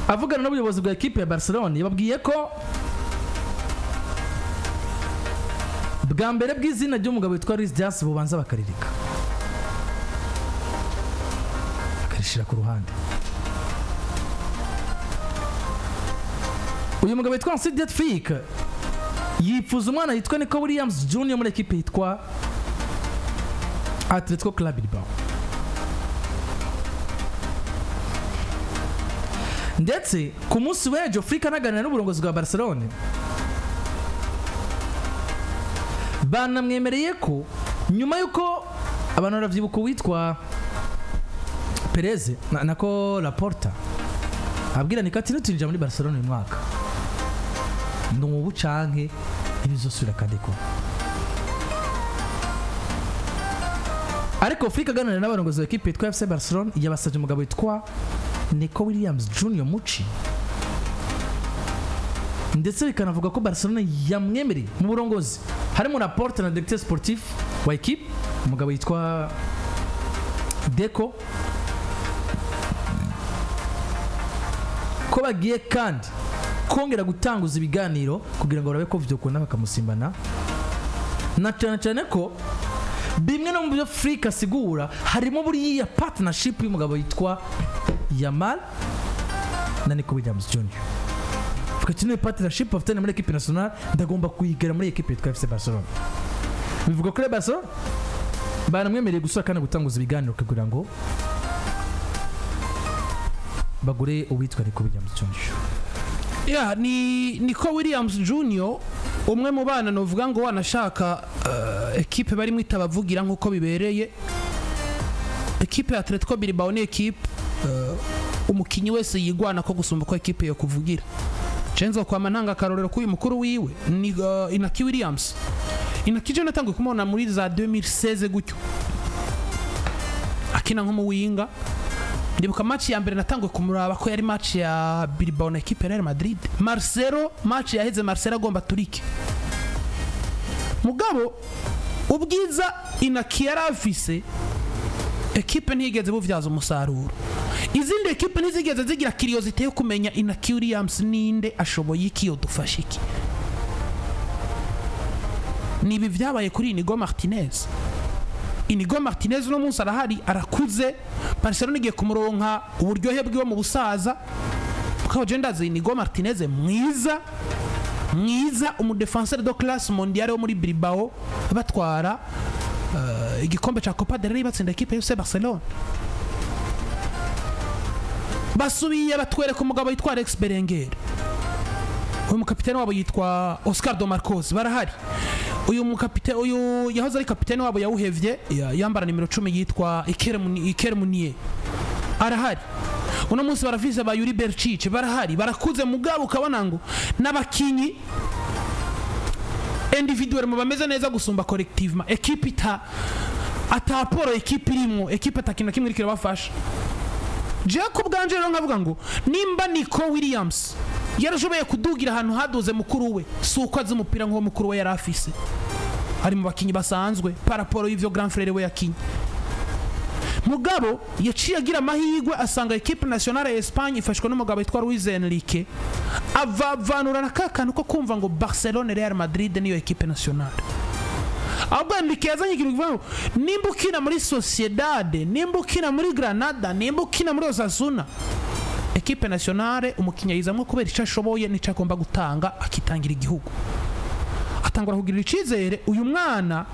avugana n'ubuyobozi bwa equipe ya Barcelona yababwiye ko bwa mbere bw'izina ry'umugabo witwa Luis Diaz bubanza bakaririka akarishira ku ruhande. Uyu mugabo witwa Sidiat Fik yifuza umwana yitwa Nico Williams Jr muri equipe yitwa Atletico Club Bilbao. Ndetse ku munsi w'ejo Fik anaganira n'uburongozi bwa Barcelona banamwemereye ko nyuma yuko abantu baravyibuka witwa Perez nako Laporta abwira Nico ati nutinjira muri Barcelona uyu mwaka n'ubu canke ibizosubira kadeko. Ariko Fik aganira n'abarongozi b'equipe yitwa FC Barcelona yabasavye umugabo witwa Nico Williams Jr Muchi, ndetse bikanavuga ko Barcelona yamwemereye mu burongozi harimo Laporte na directeur sportif wa equipe umugabo yitwa Deco ko bagiye kandi kongera gutanguza ibiganiro kugira ngo barabe ko vyokunda bakamusimbana, na cyane ko bimwe no mu byo Fik asigura harimo buri ya partnership y'umugabo yitwa Yamal na Nico Williams Jr. Fakatino partnership afitanye muri equipe nationale ndagomba kuyigera muri equipe yitwa FC Barcelona. Bivuga ko Barcelona baramwemereye gusura kandi gutanguza ibiganiro kugira ngo bagure uwitwa Nico Williams Jr. Ni Nico Williams Jr umwe mu bana novuga ngo wanashaka equipe bari mwitabavugira nkuko bibereye. Equipe ya Atletico Bilbao ni equipe umukinyi wese yigwana ko gusumba ko equipe yo kuvugira. Cenzo kwa mananga karorero kuyu mukuru wiwe ni Nico Williams. Inakije natangwe kumona muri za 2016 gutyo. Akina nko mu winga. Ndibuka match ya mbere natangwe kumuraba ko yari match ya Bilbao na equipe ya Real Madrid. Marcelo match yaheze Marcelo agomba turike. Mugabo ubwiza inakiyara afise equipe ntigeze buvyaza umusaruro. Izindi equipe ntizigeze zigira curiosity yo kumenya Nico Williams ninde ashoboye iki yodufashiki. Nibi vyabaye kuri Inigo Martinez. Inigo Martinez no munsi arahari arakuze, Barcelona igiye kumuronka uburyohe bwiwe mu busaza. Kwa agenda za Inigo Martinez mwiza umudefenseur de classe mondiale wo muri Bilbao batwara igikombe cha Copa del Rey batsinda equipe ya FC Barcelona. Basubiye batwereka umugabo yitwa Alex Berenguer. Uyu mukapiteni wabo yitwa Oscar do Marcos barahari. Uyu yahoze ari kapiteni wabo yawuhevye yambara nimero 10 yitwa Iker Munier arahari. Uno munsi barafise ba Yuri Berchiche barahari barakuze mugabo ukabona ngo n'abakinyi individuel mu bameze neza gusumba collectivement equipe ataporo equipe irimo equipe atakina kimwe rikira bafasha. Jacob Ganje rero ngavuga ngo nimba Nico Williams yarashoboye kudugira ahantu haduze mukuru we suko azi umupira nko mukuru we yarafise ari mu bakinyi basanzwe paraporo y'ivyo grand frère we yakinyi. Mugabo yaciye agira amahirwe asanga equipe nationale ya Espagne ifashwe n'umugabo witwa Luis Enrique avavanura nakakanu ko kumva ngo Barcelona Real Madrid niyo equipe nationale. Ahubwo Enrique yazanye ikintu kivuga nimba ukina muri Sociedad, nimba ukina muri Granada, nimba ukina muri Osasuna, equipe nationale umukinya yizamwe kubera icyo ashoboye n'icyo agomba gutanga akitangira igihugu. Atangura kugira icizere uyu mwana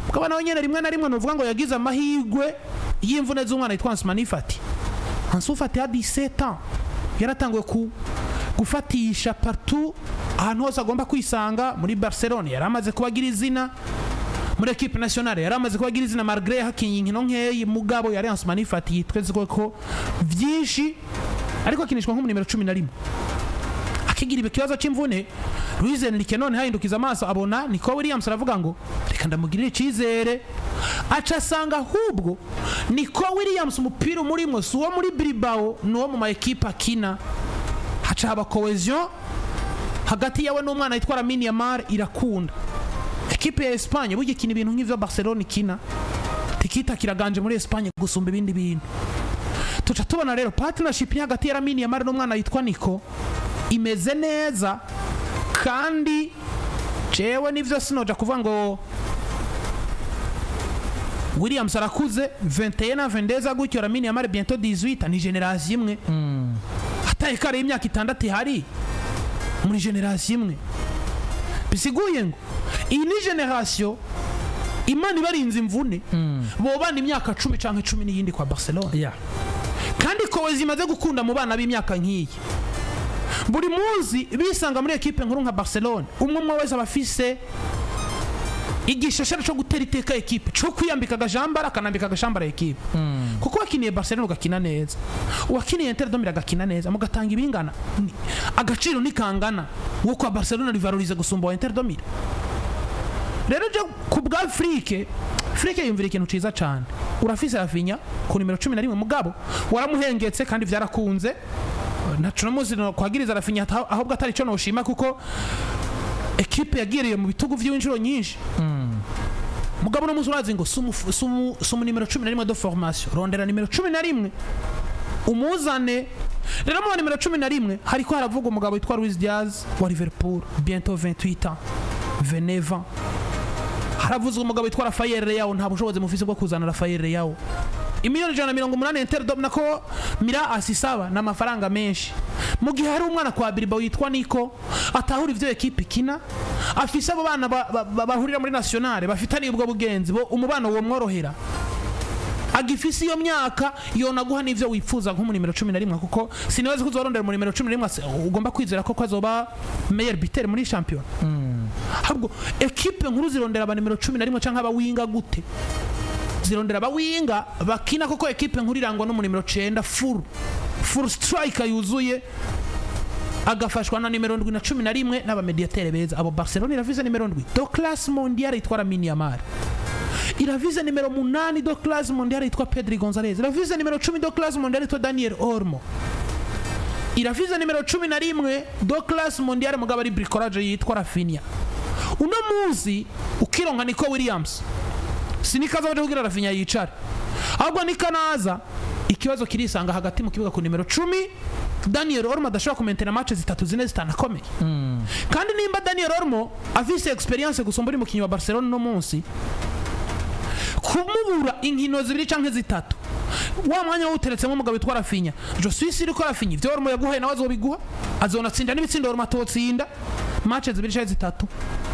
ukabana wenyene rimwe na rimwe novuga ngo yagize amahirwe y'imvune z'umwana yitwa Ansu Fati ya 17 ans yaratanguye gufatisha partout ahantu hose agomba kwisanga. Muri Barcelona yaramaze kubagira izina, muri equipe nationale yaramaze kubagira izina malgré hakinyi inkino nkeyi. Mugabo yari Ansu Fati yitweze ko vyinshi ariko akinishwa nko mu nimero 11 akigira ikibazo cy'imvune. Luis Enrique none hahindukiza amaso abona Nico Williams aravuga ngo reka ndamugirire icizere, aca sanga ahubwo Nico Williams umupira umurimo si uwo muri Bilbao n'uwo mu ma equipe akina. Haca haba cohesion hagati yawe n'umwana yitwa Lamine Yamal irakunda. Equipe ya Espagne burya ikina ibintu nk'ivyo Barcelona ikina tikita kiraganje muri Espagne gusumba ibindi bintu. tuca tubona rero partnership hagati ya Lamine Yamal n'umwana yitwa Nico imeze neza, kandi jewe nivyo sinoja kuvuga ngo Williams arakuze 21 22 gutyo, Lamine Yamal bientôt 18, ni generation imwe hataye kare imyaka 6 ihari muri generation imwe, bisiguye ngo iyi ni generation Imana ibarinze imvune bobana imyaka 10 canke 10 n'iyindi kwa Barcelona, kandi ko zimaze gukunda mu bana b'imyaka nk'iyi, buri munsi bisanga muri equipe nkuru nka Barcelona, umwe wese abafise igishashara cyo gutera iteka equipe, cyo kwiyambika agajambara akanambika agashambara equipe, kuko wakiniye Barcelona ugakina neza, wakiniye Inter de Milan agakina neza, mugatanga ibingana agaciro nikangana wo kwa Barcelona rivalorize gusumba Inter de Milan. Rero je kubwa Afrique yumvira ikintu ciza cyane, urafise Rafinha ku nimero 11 mugabo waramuhengetse kandi vyarakunze, naco namuzi no kwagiriza Rafinha ahubwo atari cyo noshima, kuko equipe yagiriye mu bitugu vy'injiro nyinshi mugabo no muzurazi ngo sumu nimero 11 de formation, rondera nimero 11 umuzane. Rero mu nimero 11 hariko haravuga umugabo witwa Luis Diaz wa Liverpool, bientôt 28 ans 29 ans. Haravuzwe umugabo witwa Rafael Leao, nta bushobozi mufise bwo kuzana Rafael Leao. Imiliyoni 180 Inter de nako mira asisaba n'amafaranga menshi, mu gihe hari umwana kwa Bilbao yitwa Nico atahura ivyo equipe kina, afise abo bana bahurira muri nationale bafitaniye ubwo bugenzi bo umubano wo mworohera, agifise iyo myaka yonaguha n'ivyo wifuza nko mu nimero 11, kuko sinibaze kuzorondera mu nimero 11 ugomba kwizera ko azoba meilleur buteur muri champion. Ahubwo equipe nkuru zirondera aba nimero 11 canke aba winga gute? Zirondera aba winga bakina, koko equipe nkuru irangwa no mu nimero 9 full striker yuzuye, agafashwa na nimero 7 na 11 n'aba mediateur beza. Abo Barcelona iravize nimero 7 do classe mondiale itwa Lamine Yamal, iravize nimero 8 do classe mondiale itwa Pedri Gonzalez, iravize nimero 10 do classe mondiale itwa Daniel Olmo, iravize nimero 11 do classe mondiale mugabo ari bricolage yitwa Rafinha. Uno muzi ukironka Nico Williams sinikaza waje kugira Rafinha yicara, ahubwo nikanaza ikibazo kirisanga hagati mu kibuga ku nimero 10 Daniel Olmo adashobora kumentera match 3 zitanakomeye. Kandi nimba Daniel Olmo afise experience gusumba uri mukinyi wa Barcelona no munsi, kumubura inkino 2 canke 3 wa mwanya uteretsemo umugabo witwa Rafinha, je suis sûr ko Rafinha ivyo Olmo yaguhaye nawe azobiguha, azonatsinda n'ibitsindo Olmo atotsinda match 2 canke 3.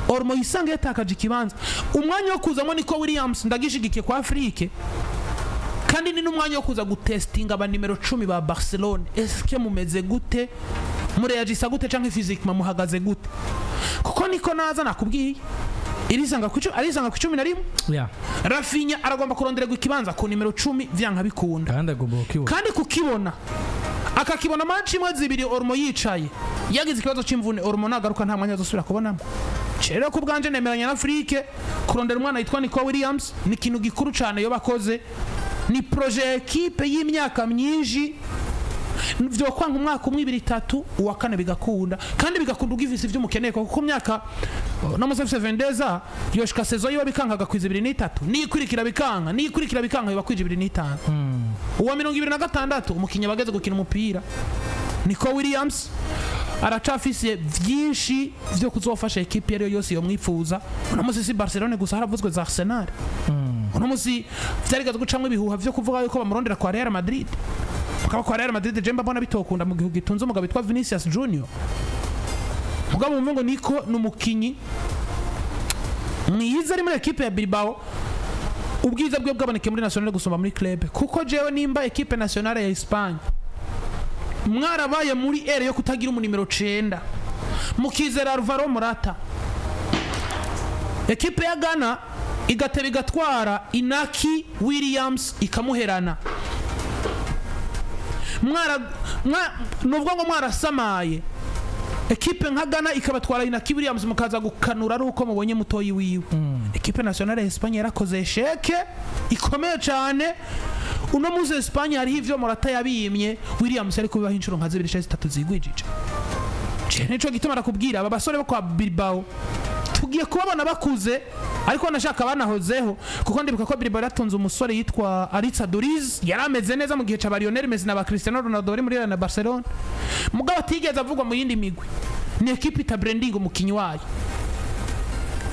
Olmo yisanga yatakaje ikibanza, umwanya wo kuzamo Nico Williams ndagishigikiye kwa Afrique, kandi ni n'umwanya wo kuza gutestinga aba nimero 10 ba Barcelona, eske mumeze gute, mureyagisa gute canke physiquement muhagaze gute, kuko Nico naza nakubwiye irisanga ku 11 Rafinha aragomba kurondererwa ikibanza ku nimero 10 vyanka bikunda, kandi kukibona akakibona match imwe 2 Olmo yicaye yagize ikibazo c'imvune, Olmo nagaruka nta mwanya azosubira kubonamo. Rero ku bwanje nemeranya na Afrique kurondera umwana yitwa Nico Williams ni ikintu gikuru cyane yo bakoze, ni projet equipe y'imyaka myinshi, vyo kwanga umwaka 1 2 3 uwa kane bigakunda, kandi bigakunda ugivise ivyo mukeneye, kuko myaka no musafise 22 yoshika saison yo bikankaga kwiza 23 nikurikira bikanka yo bakwije 25. Uwa 26 umukinya bageze gukina umupira. Nico Williams aracafise vyinshi vyo kuzofasha equipe yari yose yo mwifuza. Uno musi si Barcelona gusa haravuzwe za Arsenal, uno musi vyarigaze gucamwe ibihuha vyo kuvuga yuko bamurondera kwa Real Madrid, bakaba kwa Real Madrid jemba bona bitokunda mu gihugu gitunze umugabo witwa Vinicius Junior. Mugabo mumve ngo Nico numukinyi mwiza ari muri equipe ya Bilbao, ubwiza bwe bwaboneke muri nationale gusumba muri club, kuko jewe nimba equipe nationale ya Espagne mwarabaye muri ere yo kutagira umunimero 9 mukizera Alvaro Morata, equipe ya Ghana igateba igatwara Inaki Williams ikamuherana, nubwo ngo mwarasamaye equipe nka Ghana ikabatwara Inaki Williams mukaza gukanura ari uko mubonye mutoyi wiwe. Equipe nationale ya Espagne yarakoze sheke ikomeye cyane. Uno muze Espagne hari ivyo Morata yabimye, Williams ari kubibaho inshuro nka 2 3 zigwijije. Nico gituma arakubwira aba basore bo kwa Bilbao tugiye kubabona bakuze ariko nashaka banahozeho kuko ndibuka ko Bilbao yatunze umusore yitwa Aritza Duriz yarameze neza mu gihe ca Lionel Messi na ba Cristiano Ronaldo bari muri Real na Barcelona mugabo atigeze avugwa mu yindi migwi ni equipe ita branding umukinyi wayo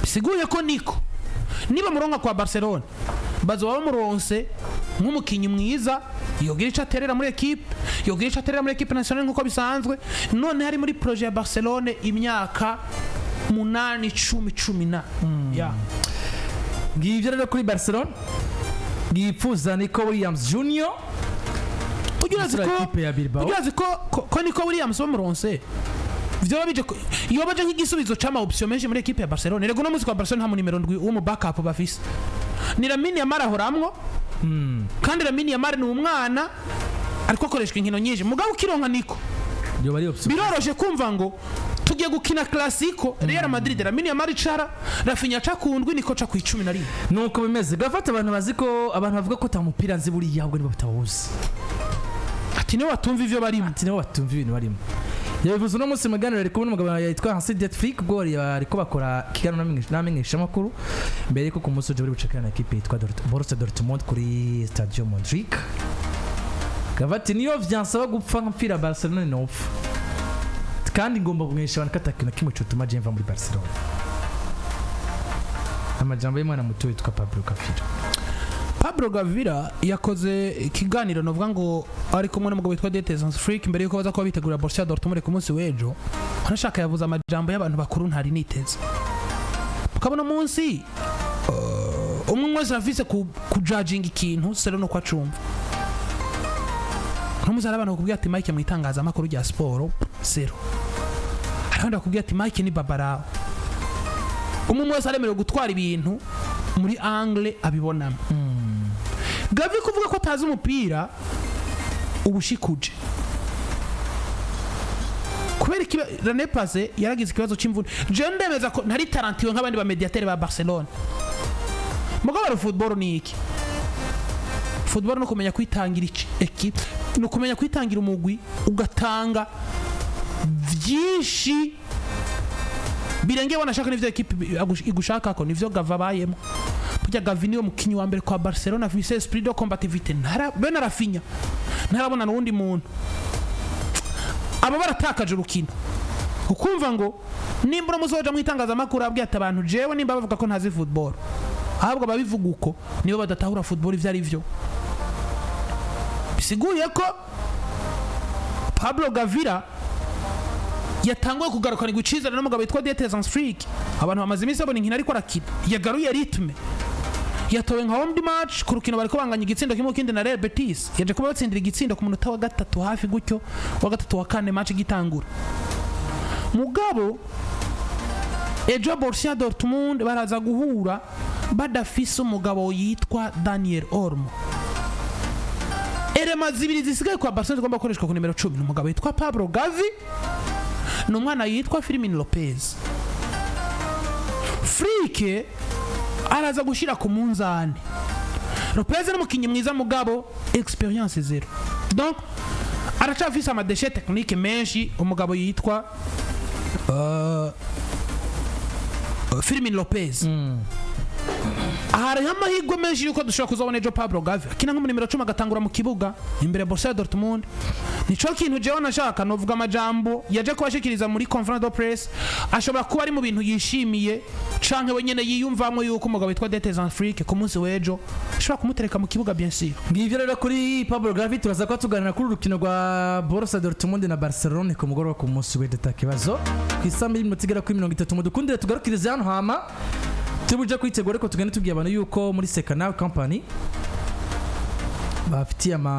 siguye ko Nico niba muronka kwa Barcelona bazoba bamuronse nk'umukinyi mwiza yogira ico aterera muri equipe nationale nkuko bisanzwe none hari muri projet ya Barcelona imyaka 8 10 na ya ngivyo rero kuri Barcelona gipfuza Nico Williams Junior ugize ko Nico Williams bamuronse vyo bije iyo baje nk'igisubizo c'ama option menshi muri equipe ya Barcelona rego no muzi kwa Barcelona nta mu numero 7 wo mu backup bafise ni Lamine Yamal ahoramwo kandi Lamine Yamal ni umwana ariko akoreshwa inkino nyinshi mugabo ukironka Nico biroroshe kumva ngo tugiye gukina Clasico Real Madrid Lamine Yamal icara Rafinha cakundwi Nico ca ku 11 nuko bimeze gafata abantu baziko abantu bavuga ko tamupira nzi buri yabwo nibo batawuzi ati ne watumva ivyo barimo ibintu barimo yabivuze no munsi maganiro ari kubona umugabo yitwa Hansidet Flick ubwo ariko bakora kigano namenyesha makuru mbere ko ku munsi uje bari bucekana na equipe yitwa Borussia Dortmund kuri Stadium Modric gavati niyo vyansaba gupfa nk'mpira Barcelona nopfa kandi ngomba kumwesha abantu katakina kimwe cyotuma je mva muri Barcelona amajambo y'imana muto yitwa Pablo Gavira yakoze ikiganiro novuga ngo ari kumwe n'umugabo witwa Detesans Freak mbere yuko baza kuba bitegura Borussia Dortmund ku munsi w'ejo anashaka yavuze amajambo y'abantu bakuru ntari niteze ukabona munsi umwe wese afise ku judging ikintu sero no kwacumva ntumuzara abantu bakubwira ati Mike mwitangaza amakuru ya sport zero aranda bakubwira ati Mike ni babara umwe wese aremerewe gutwara ibintu muri angle abibonamo Gavi kuvuga ko atazi umupira ubushikuje kubera ki René Paze yaragize ikibazo c'imvune je ndemeza ko ntari tarantiwe nk'abandi ba mediateur ba Barcelona mugabo football ni iki football no kumenya kwitangira equipe no kumenya kwitangira umugwi ugatanga vyinshi birenge wanashaka n'ivyo equipe igushaka ko nivyo Gava bayemo kujya Gavi niyo mukinyi wa mbere kwa Barcelona afise esprit de combativité bena Rafinha ntarabona n'undi muntu aba baratakaje urukino ukumva ngo nimbura muzoja mwitangaza makuru abwiye ati abantu jewe nimba bavuga ko ntazi football ahabwo babivuga uko nibo badatahura football ivyo ari vyo bisiguye ko Pablo Gavira yatanguye kugarukana igicizana n'umugabo witwa Detesans Freak abantu bamaze iminsi babona inkino ariko arakina yagaruye ritme yatowe nka home match ku rukino bariko banganya igitsindo kimwe kindi na Real Betis yaje kuba batsindira igitsindo ku munota wa gatatu hafi gutyo wa gatatu wa kane match gitangura mugabo ejo Borussia Dortmund baraza guhura badafise umugabo yitwa Daniel Olmo erema zibiri zisigaye kwa Barcelona zigomba gukoreshwa ku numero 10 umugabo yitwa Pablo Gavi n'umwana yitwa Firmino Lopez Freak araza gushira ku munzani Lopez n'umukinyi mwiza mugabo experience zero donc aracafise amadeshe technique menshi umugabo yitwa Firmino Lopez hari amahirwe menshi yuko dushobora kuzabona ejo Pablo Gavi akina nko mu numero 10 agatangura mu kibuga imbere Borussia Dortmund nico kintu jewe nashaka novuga amajambo yaje kubashikiriza muri conference de presse ashobora kuba ari mu bintu yishimiye canke wenyene yiyumvamwe yuko umugabo witwa Detesans Freak ku munsi w'ejo ashobora kumutereka mu kibuga bien sûr ngivyo rero kuri Pablo Gavi turaza ko tuganira kuri urukino rwa Borussia Dortmund na Barcelona ku mugoroba ku munsi w'ejo takibazo kwisamba y'umutigera kuri 30 mudukundire tugarukirize hano hama tubuje kwitegura ko tugende tubwiye abantu yuko muri Sekana company bafitiye ama